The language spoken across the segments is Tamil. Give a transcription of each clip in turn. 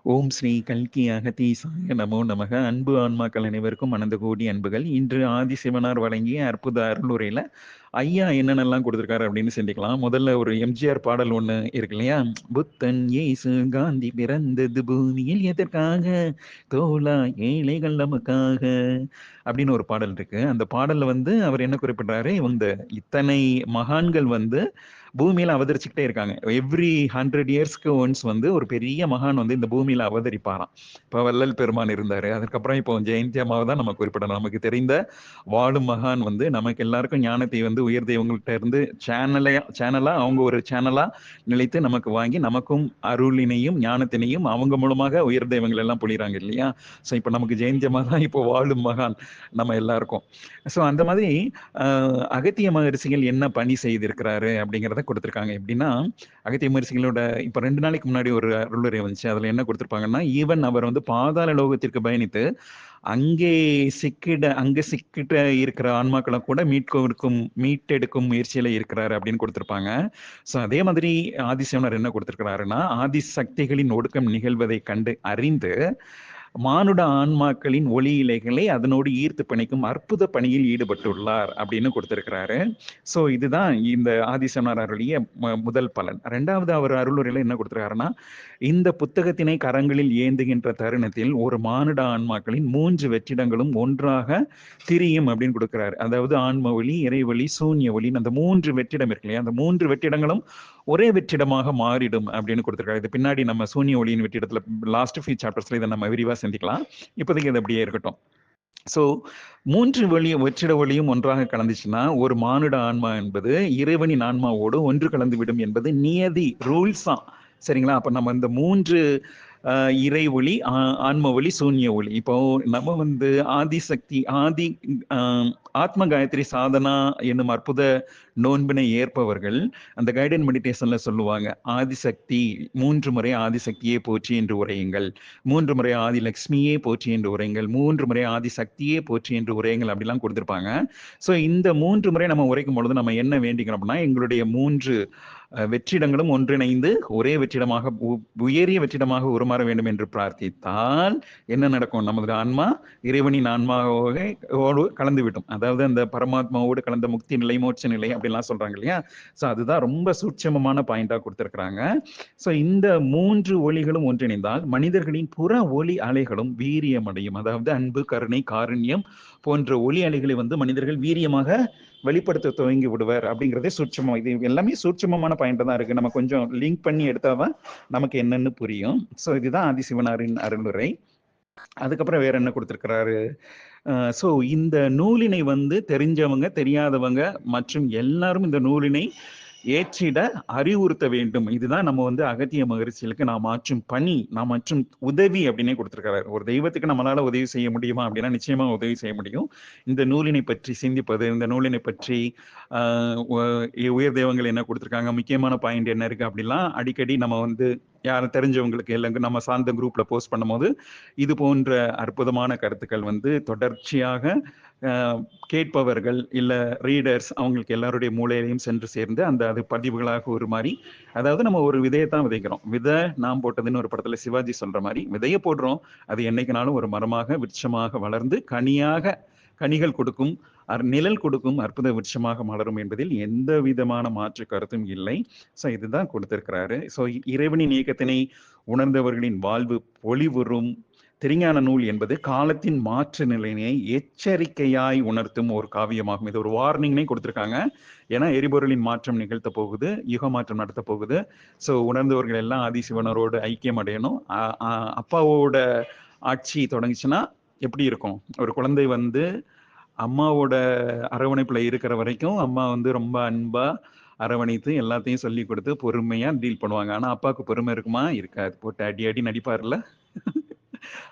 ஓம் ஸ்ரீ கல்கி அகதீசாய நமோ நமக. அன்பு ஆன்மாக்கள் அனைவருக்கும் அனந்த கோடி அன்புகள். இன்று ஆதிசிவனார் வழங்கிய அற்புத அருளுரையில ஐயா என்னென்னலாம் கொடுத்துருக்காரு அப்படின்னு சிந்திக்கலாம். முதல்ல ஒரு எம்ஜிஆர் பாடல் ஒண்ணு இருக்கு இல்லையா? புத்தன் இயேசு காந்தி பிறந்தது பூமியில் எதற்காக, தோழா ஏழைகள் நமக்காக அப்படின்னு ஒரு பாடல் இருக்கு. அந்த பாடல்ல வந்து அவர் என்ன குறிப்பிடுறாரு, இந்த இத்தனை மகான்கள் வந்து பூமியில அவதரிச்சுக்கிட்டே இருக்காங்க. எவ்ரி 100 இயர்ஸ்க்கு ஒன்ஸ் வந்து ஒரு பெரிய மகான் வந்து இந்த பூமியில அவதரிப்பாராம். இப்ப வள்ளல் பெருமான் இருந்தாரு. அதுக்கப்புறம் இப்போ ஜெயந்தி அம்மாவை தான் நம்ம குறிப்பிடணும். நமக்கு தெரிந்த வாழும் மகான் வந்து நமக்கு எல்லாருக்கும் ஞானத்தை வந்து உயர் தெய்வங்கள்ட்ட இருந்து சேனலா அவங்க ஒரு சேனலா நிலைத்து நமக்கு வாங்கி நமக்கும் அருளினையும் ஞானத்தினையும் அவங்க மூலமாக உயர் தெய்வங்கள் எல்லாம் பொழிறாங்க இல்லையா? ஸோ இப்போ நமக்கு ஜெயந்தி அம்மா தான் இப்போ வாழும் மகான் நம்ம எல்லாருக்கும். ஸோ அந்த மாதிரி அகத்திய மகரிஷிகள் என்ன பணி செய்திருக்கிறாரு அப்படிங்கிறத கொடுத்துருக்காங்க. எப்படின்னா, அகத்திய மகரிஷிகளோட இப்போ 2 நாளைக்கு முன்னாடி ஒரு அருளுரை வந்துச்சு. அதுல என்ன கொடுத்துருப்பாங்கன்னா, ஈவன் அவர் வந்து பாதாள லோகத்திற்கு பயணித்து அங்கே சிக்கிட்ட இருக்கிற ஆன்மாக்களை கூட மீட்டெடுக்கும் முயற்சியில இருக்கிறாரு அப்படின்னு கொடுத்திருப்பாங்க. சோ அதே மாதிரி ஆதிசிவனர் என்ன கொடுத்திருக்கிறாருன்னா, ஆதி சக்திகளின் ஒடுக்கம் நிகழ்வதை கண்டு அறிந்து மானுட ஆன்மாக்களின் ஒளி இலைகளை அதனோடு ஈர்த்து பிணைக்கும் அற்புத பணியில் ஈடுபட்டுள்ளார் அப்படின்னு கொடுத்திருக்கிறாரு. சோ இதுதான் இந்த ஆதிசனார் அருளிய முதல் பலன். 2வது அவர் அருளுரையில என்ன கொடுத்திருக்காருன்னா, இந்த புத்தகத்தினை கரங்களில் ஏந்துகின்ற தருணத்தில் ஒரு மானுட ஆன்மாக்களின் 3 வெற்றிடங்களும் ஒன்றாக திரியும் அப்படின்னு கொடுக்கிறாரு. அதாவது ஆன்ம ஒளி, இறைவொளி, சூன்ய ஒளின்னு அந்த 3 வெற்றிடம் இருக்கு இல்லையா? அந்த 3 வெற்றிடங்களும் ஒரே வெற்றிடமாக மாறிடும் அப்படின்னு கொடுத்திருக்காரு. இது பின்னாடி நம்ம சூன்ய ஒளியின் வெற்றிடத்துல லாஸ்ட் ஃபியூ சாப்டர்ஸ்ல இதை நம்ம விரிவா சிந்திக்கலாம். இப்போதைக்கு இது அப்படியே இருக்கட்டும். சோ 3 வெற்றிட ஒளியும் ஒன்றாக கலந்துச்சுன்னா ஒரு மானுட ஆன்மா என்பது இறைவனின் ஆன்மாவோடு ஒன்று கலந்து விடும் என்பது நியதி, ரூல்ஸா. சரிங்களா? அப்ப நம்ம இந்த 3 இறை ஒளி, ஆன்ம ஒளி, சூன்ய ஒளி. இப்போ நம்ம வந்து ஆதிசக்தி ஆத்ம காயத்ரி சாதனா என்னும் அற்புத நோன்பினை ஏற்பவர்கள் அந்த கைடட் மெடிடேஷன்ல சொல்லுவாங்க, ஆதிசக்தி 3 முறை ஆதிசக்தியே போற்றி என்று உரையுங்கள், 3 முறை ஆதி லட்சுமியே போற்றி என்று உரையுங்கள், 3 முறை ஆதி சக்தியே போற்றி என்று உரையுங்கள் அப்படிலாம் கொடுத்திருப்பாங்க. சோ இந்த 3 முறை நம்ம உரைக்கும் பொழுது நம்ம என்ன வேண்டிக்கிறோம் அப்படின்னா, எங்களுடைய 3 வெற்றிடங்களும் ஒன்றிணைந்து ஒரே வெற்றிடமாக உயரிய வெற்றிடமாக உருமாற வேண்டும் என்று பிரார்த்தித்தால் என்ன நடக்கும்? நமது ஆன்மா இறைவனின் ஆன்மாவோடு கலந்து விடும். அதாவது அந்த பரமாத்மாவோடு கலந்த முக்தி நிலை, மோட்ச நிலை அப்படிலாம் சொல்றாங்க இல்லையா? சோ அதுதான் ரொம்ப சூட்சமமான பாயிண்டா கொடுத்திருக்கிறாங்க. சோ இந்த 3 ஒளிகளும் ஒன்றிணைந்தால் மனிதர்களின் புற ஒளி அலைகளும் வீரியம் அடையும். அதாவது அன்பு, கருணை, காருண்யம் போன்ற ஒளி அலைகளை வந்து மனிதர்கள் வீரியமாக வெளிப்படுத்த துவங்கி விடுவார் அப்படிங்கிறதே சூட்சமம். இது எல்லாமே சூட்சமமான பாயிண்ட் தான் இருக்கு. நம்ம கொஞ்சம் லிங்க் பண்ணி எடுத்தாதான் நமக்கு என்னன்னு புரியும். சோ இதுதான் ஆதிசிவனாரின் அருளுரை. அதுக்கப்புறம் வேற என்ன கொடுத்திருக்கிறாரு? சோ இந்த நூலினை வந்து தெரிஞ்சவங்க, தெரியாதவங்க மற்றும் எல்லாரும் இந்த நூலினை ஏற்றிட அறிவுறுத்த வேண்டும். இதுதான் நம்ம வந்து அகத்திய மகரிஷிகளுக்கு நாம் ஆற்றும் பணி, நாம் ஆற்றும் உதவி அப்படின்னே கொடுத்திருக்கிறார். ஒரு தெய்வத்துக்கு நம்மளால உதவி செய்ய முடியுமா அப்படின்னா நிச்சயமா உதவி செய்ய முடியும். இந்த நூலினை பற்றி சிந்திப்பது, இந்த நூலினை பற்றி உயர் தெய்வங்கள் என்ன கொடுத்திருக்காங்க, முக்கியமான பாயிண்ட் என்ன இருக்கு அப்படிலாம் அடிக்கடி நம்ம வந்து யாரும் தெரிஞ்சவங்களுக்கு எல்லாம் நம்ம சார்ந்த குரூப்ல போஸ்ட் பண்ணும்போது இது போன்ற அற்புதமான கருத்துக்கள் வந்து தொடர்ச்சியாக கேட்பவர்கள் இல்ல ரீடர்ஸ் அவங்களுக்கு எல்லாருடைய மூளையிலையும் சென்று சேர்ந்து அது பதிவுகளாக ஒரு மாதிரி, அதாவது நம்ம ஒரு விதையத்தான் விதைக்கிறோம். விதை நாம் போட்டதுன்னு ஒரு படத்துல சிவாஜி சொல்ற மாதிரி விதைய போடுறோம், அது என்னைக்குனாலும் ஒரு மரமாக விருட்சமாக வளர்ந்து கனிகள் கொடுக்கும், நிழல் கொடுக்கும், அற்புத விருட்சமாக மலரும் என்பதில் எந்த விதமான மாற்று கருத்தும் இல்லை. சோ இதுதான் கொடுத்திருக்கிறாரு. சோ இறைவனின் இயக்கத்தினை உணர்ந்தவர்களின் வாழ்வு பொலிவுறும் திருஞான நூல் என்பது காலத்தின் மாற்று நிலையை எச்சரிக்கையாய் உணர்த்தும் ஒரு காவியமாகும். இது ஒரு வார்னிங்னே கொடுத்திருக்காங்க. ஏன்னா எரிபொருளின் மாற்றம் நிகழ்த்த போகுது, யுக மாற்றம் நடத்த போகுது. சோ உணர்ந்தவர்கள் எல்லாம் ஆதிசிவனரோடு ஐக்கியம் அடையணும். அப்பாவோட ஆட்சி தொடங்குச்சுன்னா எப்படி இருக்கும்? ஒரு குழந்தை வந்து அம்மாவோட அரவணைப்புல இருக்கிற வரைக்கும் அம்மா வந்து ரொம்ப அன்பா அரவணைத்து எல்லாத்தையும் சொல்லி கொடுத்து பொறுமையா டீல் பண்ணுவாங்க. ஆனா அப்பாவுக்கு பொறுமை இருக்குமா? இருக்காது. போட்டு அடி நடிப்பார்ல.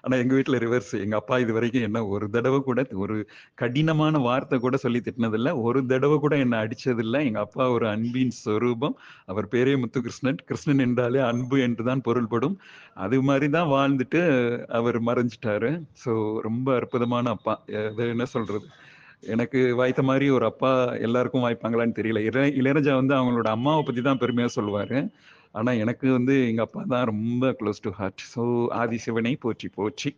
ஆனா எங்க வீட்டுல ரிவர்ஸ். எங்க அப்பா இது வரைக்கும் என்ன ஒரு தடவை கூட ஒரு கடினமான வார்த்தை கூட சொல்லி திட்டினதில்ல. ஒரு தடவை கூட என்ன அடிச்சதில்ல. எங்க அப்பா ஒரு அன்பின் சொரூபம். அவர் பேரே முத்துகிருஷ்ணன். கிருஷ்ணன் என்றாலே அன்பு என்றுதான் பொருள்படும். அது மாதிரிதான் வாழ்ந்துட்டு அவர் மறைஞ்சிட்டாரு. சோ ரொம்ப அற்புதமான அப்பா. அது என்ன சொல்றது? எனக்கு வாய்த்த மாதிரி ஒரு அப்பா எல்லாருக்கும் வாய்ப்பாங்களான்னு தெரியல. இளையராஜா வந்து அவங்களோட அம்மாவை பத்தி தான் பெருமையா சொல்லுவாரு. ஆனா எனக்கு வந்து எங்க அப்பா தான் ரொம்ப க்ளோஸ் டூ ஹார்ட். ஸோ ஆதிசிவனை போற்றி போற்றி.